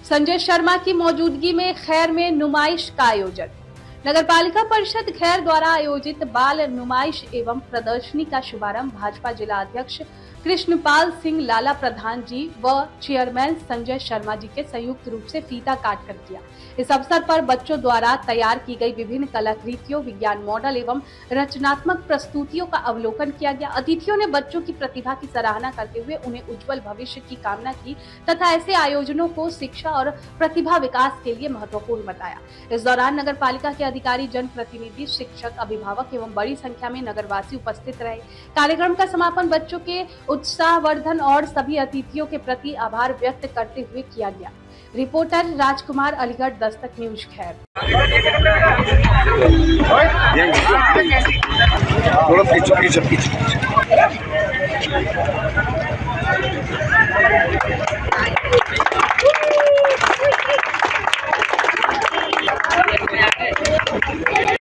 संजय शर्मा की मौजूदगी में खैर में नुमाइश का आयोजन। नगर पालिका परिषद खैर द्वारा आयोजित बाल नुमाइश एवं प्रदर्शनी का शुभारंभ भाजपा जिला अध्यक्ष कृष्णपाल सिंह लाला प्रधान जी व चेयरमैन संजय शर्मा जी के संयुक्त रूप से फीता काट कर किया। इस अवसर पर बच्चों द्वारा तैयार की गई विभिन्न कलाकृतियों, विज्ञान मॉडल एवं रचनात्मक प्रस्तुतियों का अवलोकन किया गया। अतिथियों ने बच्चों की प्रतिभा की सराहना करते हुए उन्हें उज्जवल भविष्य की कामना की तथा ऐसे आयोजनों को शिक्षा और प्रतिभा विकास के लिए महत्वपूर्ण बताया। इस दौरान नगर पालिका के अधिकारी, जनप्रतिनिधि, शिक्षक, अभिभावक एवं बड़ी संख्या में नगरवासी उपस्थित रहे। कार्यक्रम का समापन बच्चों के उत्साहवर्धन और सभी अतिथियों के प्रति आभार व्यक्त करते हुए किया गया। रिपोर्टर राजकुमार, अलीगढ़ दस्तक न्यूज खैर।